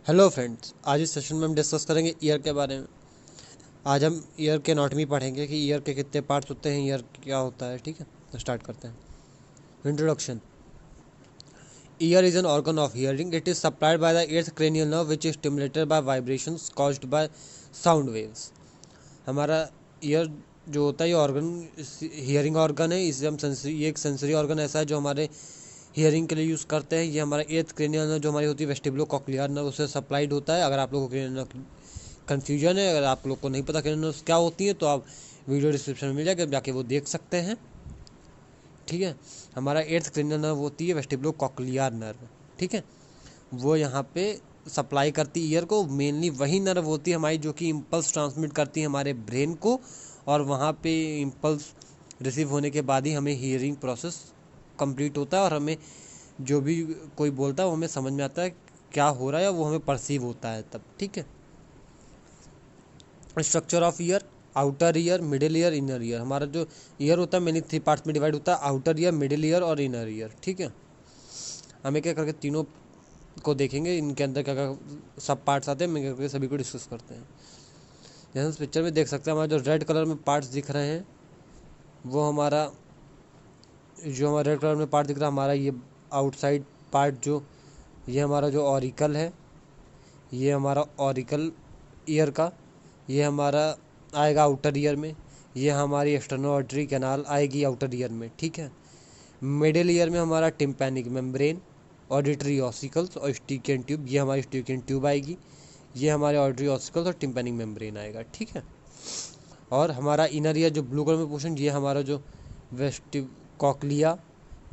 Hello friends, आज इस session में हम डिस्कस करेंगे ईयर के बारे में। आज हम ईयर के एनाटॉमी पढ़ेंगे कि ईयर के कितने पार्ट्स होते हैं, ईयर क्या होता है। ठीक है, तो स्टार्ट करते हैं। Introduction. Ear is an organ of hearing. It is supplied by the eighth cranial nerve which is stimulated by vibrations caused by sound waves. हमारा ईयर जो होता है ये ऑर्गन हियरिंग ऑर्गन है। इसे हम ये एक सेंसरी ऑर्गन ऐसा है जो हमारे हियरिंग के लिए यूज़ करते हैं। ये हमारा एर्थ क्रेनियल नर्व जो हमारी होती है वेस्टिबुलो कॉक्लियर नर्व उससे सप्लाइड होता है। अगर आप लोगों को कन्फ्यूजन है, अगर आप लोग को नहीं पता क्रेनियल नर्व्स क्या होती है, तो आप वीडियो डिस्क्रिप्शन में मिल जाएगा, जाके वो देख सकते हैं। ठीक है, हमारा एर्थ क्रेनियल नर्व होती है वेस्टिबुलो कॉक्लियर नर्व। ठीक है, वो यहाँ पे सप्लाई करती है ईयर को। मेनली वही नर्व होती है हमारी जो कि इम्पल्स ट्रांसमिट करती है हमारे ब्रेन को, और वहाँ पे इम्पल्स रिसीव होने के बाद ही हमें हियरिंग प्रोसेस कंप्लीट होता है, और हमें जो भी कोई बोलता है वो हमें समझ में आता है क्या हो रहा है, वो हमें परसीव होता है तब। ठीक है, structure of year. Outer ear, middle ear, inner ear. हमारा जो ईयर होता है मेनली 3 पार्ट्स में डिवाइड होता है, आउटर ईयर, मिडिल ईयर और इनर ईयर। ठीक है, हमें क्या करके तीनों को देखेंगे, इनके अंदर क्या क्या सब पार्ट्स आते हैं, मैं करके सभी को डिस्कस करते हैं। जैसे इस पिक्चर में देख सकते हैं, हमारे जो रेड कलर में पार्ट्स दिख रहे हैं वो हमारा रेड कलर में पार्ट दिख रहा है हमारा ये आउटसाइड पार्ट, जो ये हमारा जो ऑरिकल है, ये हमारा ऑरिकल ईयर का, ये हमारा आएगा आउटर ईयर में। ये हमारी एक्सटर्नल ऑडिटरी कैनाल आएगी आउटर ईयर में। ठीक है, मिडिल ईयर में हमारा टिम्पैनिक मेम्ब्रेन, ऑडिटरी ऑसिकल्स और स्टिकियन ट्यूब, ये हमारी स्टिकियन ट्यूब आएगी। ये हमारे ऑडिटरी ऑसिकल्स और टिम्पैनिक मेम्ब्रेन आएगा। ठीक है, और हमारा इनर ईयर जो ब्लू कलर में पोर्शन, ये हमारा जो कॉक्लिया,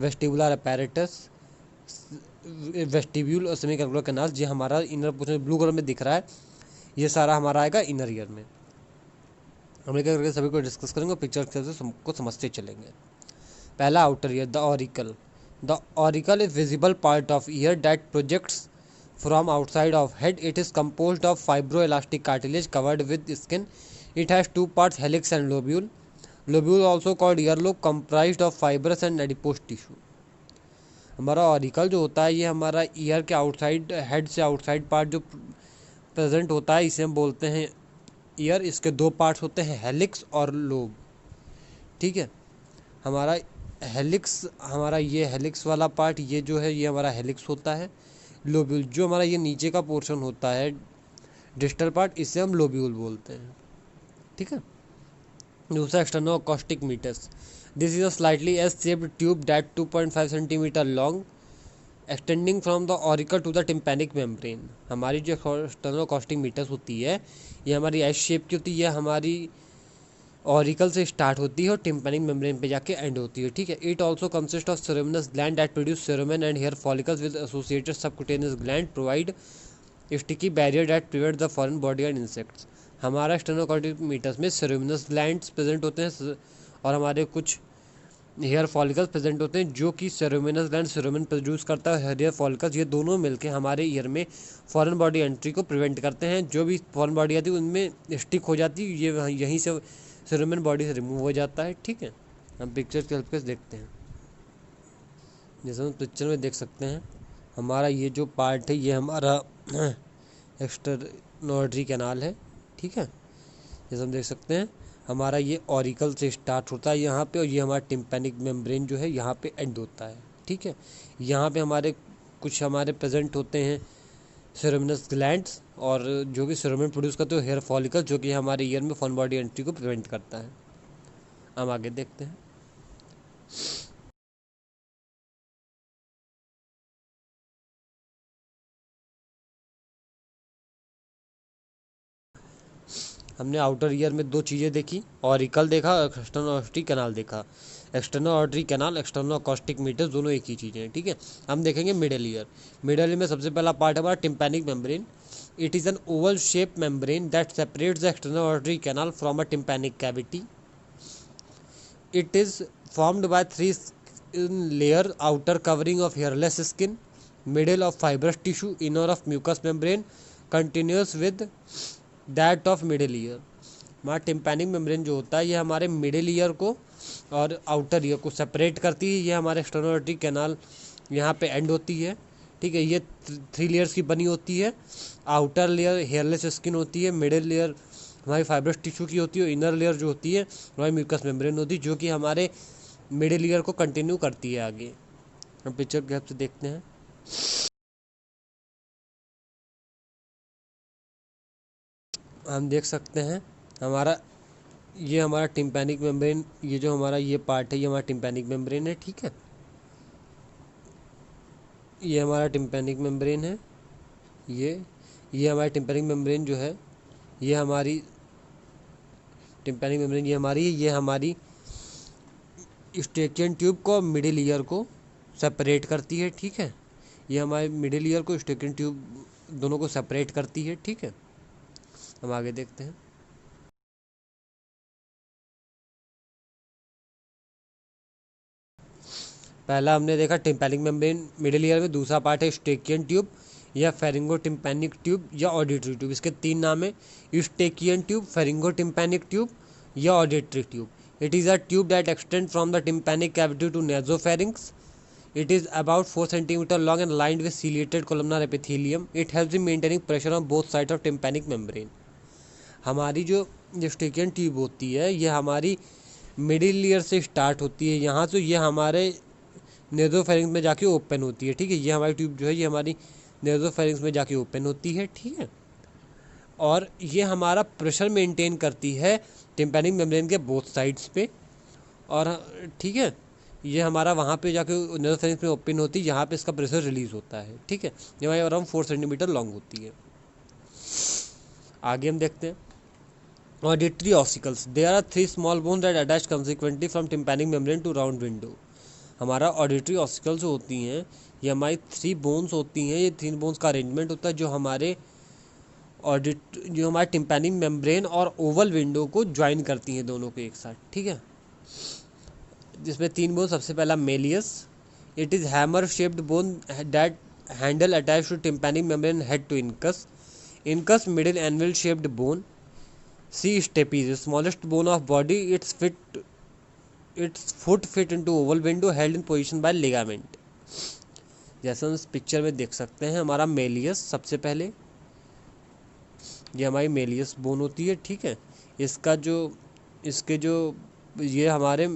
वेस्टिबुलर अपैरेटस, वेस्टिब्यूल और सेमी कैलकुलर कैनाल, ये हमारा इनर पोर्शन ब्लू कलर में दिख रहा है, ये सारा हमारा आएगा इनर ईयर में। हम एक करके सभी को डिस्कस करेंगे और पिक्चर से सबको समझते चलेंगे। पहला outer ear, the auricle. The auricle is visible part of ear that projects from outside of head. It is composed of fibroelastic cartilage covered with skin. It has two parts, helix and lobule. Lobule also called earlobe, comprised of fibrous and adipose tissue. हमारा auricle जो होता है ये हमारा year के outside, head से outside part जो present होता है, इसे हम बोलते हैं ईयर। इसके दो पार्ट्स होते हैं, हेलिक्स और लोब। ठीक है, हमारा हेलिक्स, हमारा ये हेलिक्स वाला पार्ट ये जो है ये हमारा हेलिक्स होता है। लोब्यूल जो हमारा ये नीचे का पोर्शन होता है, डिस्टल पार्ट, इसे हम लोब्यूल बोलते हैं। ठीक है, दूसरा external acoustic meatus. This is a slightly S shaped tube that 2.5 centimetre long extending from the auricle to the tympanic membrane. हमारी जो एक्सटर्नल अकॉस्टिक मीटर्स होती है ये हमारी एस शेप की होती है, हमारी ऑरिकल से स्टार्ट होती है और टिम्पैनिक मेम्ब्रेन पे जाके एंड होती है। ठीक है, it also consist of ceruminous gland that produce cerumen and hair follicles with associated subcutaneous gland provide sticky barrier that prevent the foreign body and insects. हमारा एक्सटर्नल कॉर्टिक मीटर्स में सेरेमिनस ग्लैंड्स प्रेजेंट होते हैं और हमारे कुछ हेयर फॉलिकल्स प्रेजेंट होते हैं, जो कि सेरोमिनस ग्लैंड सेरोमिन प्रोड्यूस करता है, हेयर फॉलिकल्स, ये दोनों मिलकर हमारे ईयर में फॉरेन बॉडी एंट्री को प्रिवेंट करते हैं। जो भी फॉरेन बॉडी आती है उनमें स्टिक हो जाती है, ये यहीं से सेरोमिन बॉडी से रिमूव हो जाता है। ठीक है, हम पिक्चर की हेल्प से देखते हैं। जैसे हम पिक्चर में देख सकते हैं, हमारा ये जो पार्ट है ये हमारा एक्सटर्नल कैनाल है। ठीक है, जैसे हम देख सकते हैं हमारा ये ऑरिकल से स्टार्ट होता है यहाँ पे, और ये हमारा टिम्पैनिक मेम्ब्रेन जो है यहाँ पे एंड होता है। ठीक है, यहाँ पे हमारे कुछ हमारे प्रेजेंट होते हैं सेरोमिनस ग्लैंड्स, और जो कि सेरोमिन प्रोड्यूस करते हैं हेयर फॉलिकल, जो कि हमारे ईयर में फॉरेन बॉडी एंट्री को प्रिवेंट करता है। हम आगे देखते हैं। हमने आउटर ईयर में दो चीज़ें देखी, ऑरिकल देखा और एक्सटर्नल ऑस्टी कैनाल देखा। External auditory canal, external acoustic meatus, दोनों एक ही चीज़ें हैं। ठीक है, हम देखेंगे मिडल ईयर। मिडल ईयर में सबसे पहला पार्ट है हमारा tympanic membrane. It is an Oval shape membrane that separates the external auditory canal from a tympanic cavity. It is formed by three layer, outer covering of hairless skin, middle of fibrous tissue, inner of mucous membrane, continuous with that of middle ear। हमारा tympanic membrane जो होता है ये हमारे middle ear को और outer ear को separate करती है। ये हमारे एक्सटर्नल ऑर्टरी कैनाल यहाँ पे एंड होती है, ठीक है। ये 3 लेयर्स की बनी होती है। आउटर लेयर हेयरलेस स्किन होती है, मिडिल लेयर हमारी फाइब्रस टिश्यू की होती है, इनर लेयर जो होती है हमारी म्यूकस मेम्ब्रेन होती है, जो कि हमारे मिडिल लेयर को कंटिन्यू करती है आगे। हम पिक्चर के हेल्प से देखते हैं। हम देख सकते हैं हमारा ये हमारा टिम्पैनिक मेम्ब्रेन, ये जो हमारा ये पार्ट है ये हमारा टिम्पैनिक मेम्ब्रेन है, ठीक है। ये हमारा टिम्पैनिक मेम्ब्रेन है। ये हमारी टिम्पैनिक मेम्ब्रेन जो है ये हमारी टिम्पैनिक मेम्ब्रेन ये हमारी स्टेकियन ट्यूब को मिडिल ईयर को सेपरेट करती है, ठीक है। ये हमारे मिडिल ईयर को स्टेकियन ट्यूब दोनों को सेपरेट करती है, ठीक है। हम आगे देखते हैं। पहला हमने देखा टिम्पैनिक मेम्ब्रेन मिडिल ईयर में, दूसरा पार्ट है स्टेकियन ट्यूब या फेरिंगो टिम्पैनिक ट्यूब या ऑडिटरी ट्यूब। इसके 3 नाम है, Eustachian tube, pharyngotympanic tube या auditory tube. It is a tube that extend from the tympanic cavity to nasopharynx. It is about 4 centimeter long and lined with ciliated columnar epithelium. It helps in maintaining pressure on both sides of tympanic membrane. हमारी जो स्टेकियन tube होती है ये हमारी middle ear से start होती है, यहाँ से ये हमारे नेज़ोफेरिंक्स में जाके ओपन होती है, ठीक है। ये हमारी ट्यूब जो है ये हमारी नेज़ोफेरिंक्स में जाके ओपन होती है, ठीक है। और ये हमारा प्रेशर मेंटेन करती है टिम्पैनिक मेम्ब्रेन के बोथ साइड्स पे, और ठीक है ये हमारा वहाँ पे जाके नेज़ोफेरिंक्स में ओपन होती है, यहाँ पे इसका प्रेशर रिलीज होता है, ठीक है। ये हमारी अराउंड 4 सेंटीमीटर लॉन्ग होती है। आगे हम देखते हैं auditory ossicles. There are 3 small bones that attach consequently from tympanic membrane to round window. हमारा ऑडिटरी ऑसिकल्स जो होती हैं ये हमारी 3 बोन्स होती हैं। ये 3 बोन्स का अरेंजमेंट होता है जो हमारे टिम्पैनिक मेम्ब्रेन और ओवल विंडो को ज्वाइन करती हैं दोनों को एक साथ, ठीक है। जिसमें 3 बोन, सबसे पहला malleus, it is hammer shaped bone that handle attach to tympanic membrane head to incus. Incus middle anvil shaped bone. See stapes, smallest bone of body, its foot fit into oval window held in position by ligament. जैसे हम इस picture में देख सकते हैं हमारा Méliès सबसे पहले, ये हमारी मेलियस बोन होती है, ठीक है। इसके जो ये हमारे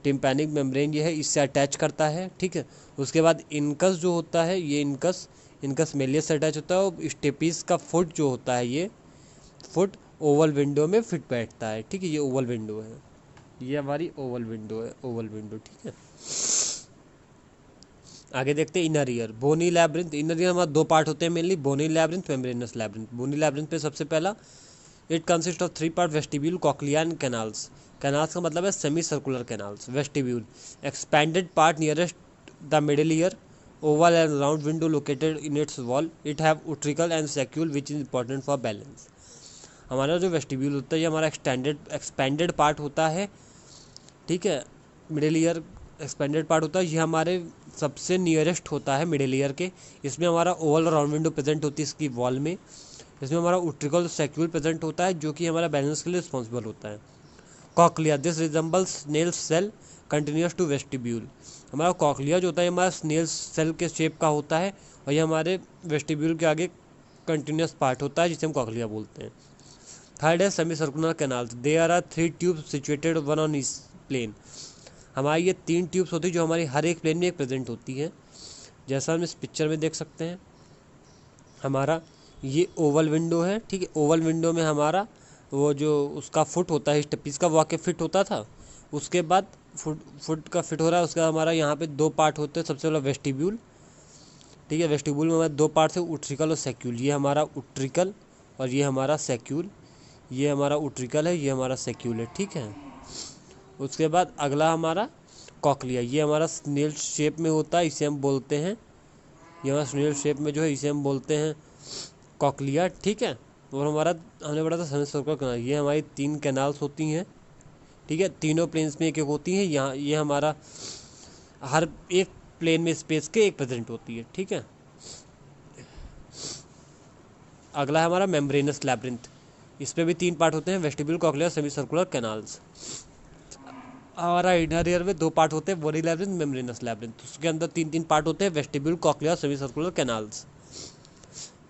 टिम्पैनिक मेम्ब्रेन ये है इससे अटैच करता है, ठीक है। उसके बाद इनकस जो होता है ये इनकस मेलियस से अटैच होता है, और स्टेपीज का फुट जो होता है ये फुट ओवल विंडो में फिट बैठता है, ठीक है। ये ओवल विंडो है, ये हमारी ओवल विंडो, ठीक है। आगे देखते हैं inner ear, bony labyrinth. Inner ear हमारे 2 पार्ट होते हैं mainly, bony labyrinth, membranous labyrinth. Bony labyrinth पे सबसे पहला it consist of 3 part, vestibule, cochlea and canals. Canals का मतलब है semi circular canals. Vestibule, expanded part nearest the middle ear, oval and round window located in its wall. It have utricle and saccule which is important for balance. हमारा जो vestibule होता है ये हमारा expanded part होता है, ठीक है। मिडिल ईयर एक्सपेंडेड पार्ट होता है, ये हमारे सबसे नियरेस्ट होता है मिडिल ईयर के. इसमें हमारा ओवल और राउंड विंडो प्रेजेंट होती है इसकी वॉल में. इसमें हमारा उट्रिकल सैक्यूल प्रेजेंट होता है जो कि हमारा बैलेंस के लिए रिस्पॉन्सिबल होता है. Cochlea, this resembles snail shell continuous to vestibule. हमारा कॉक्लिया जो होता है हमारा स्नेल सेल के शेप का होता है, और ये हमारे वेस्टिब्यूल के आगे कंटिन्यूस पार्ट होता है जिसे हम कॉक्लिया बोलते हैं. थर्ड है semi circular canals. There are 3 tubes situated one on each plane. हमारी ये 3 ट्यूब्स होती है जो हमारी हर एक प्लेन में एक प्रेजेंट होती है. जैसा हम इस पिक्चर में देख सकते हैं हमारा ये ओवल विंडो है, ठीक है। ओवल विंडो में हमारा वो जो उसका फुट होता है स्टेपीज का वो आके फिट होता था. उसके बाद फुट का फिट हो रहा है, उसके बाद हमारा यहाँ पे 2 पार्ट होते हैं. सबसे पहला वेस्टिब्यूल, ठीक है। वेस्टिब्यूल में हमारे 2 पार्ट है, उट्रिकल और सैक्यूल. ये हमारा उट्रिकल और ये हमारा सैक्यूल. ये हमारा उट्रिकल है, ये हमारा सैक्यूल है, ठीक है। उसके बाद अगला हमारा कॉक्लिया, ये हमारा स्नेल शेप में होता है, इसे हम बोलते हैं, ये हमारा स्नेल शेप में जो है इसे हम बोलते हैं कॉक्लिया, ठीक है। और हमने पढ़ा था सेमी सर्कुलर कैनाल. ये हमारी 3 कैनाल्स होती हैं, ठीक है। तीनों प्लेन्स में एक एक होती हैं. यहाँ ये हमारा हर एक प्लेन में स्पेस के एक प्रेजेंट होती है, ठीक है। अगला है हमारा मेम्ब्रेनस लैब्रिंथ. इस पर भी 3 पार्ट होते हैं, vestibule, cochlea, semi circular canals. हमारा इनर ईयर में 2 पार्ट होते हैं, बोरी लैब्रिंथ, मेम्ब्रेनस लैब्रिंथ। उसके अंदर 3 पार्ट होते हैं, vestibule, cochlea, semi circular canals.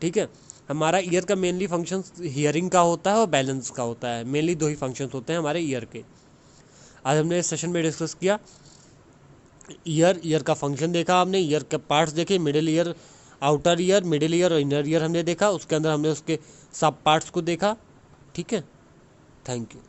ठीक है। हमारा ईयर का मेनली फंक्शन हियरिंग का होता है और बैलेंस का होता है। मेनली 2 ही फंक्शंस होते हैं हमारे ईयर के। आज हमने इस सेशन में डिस्कस किया ईयर का फंक्शन देखा हमने, ईयर के पार्ट्स देखे, middle ear, outer ear, middle ear और इनर ईयर हमने देखा। उसके अंदर हमने उसके सब पार्ट्स को देखा। ठीक है, थैंक यू।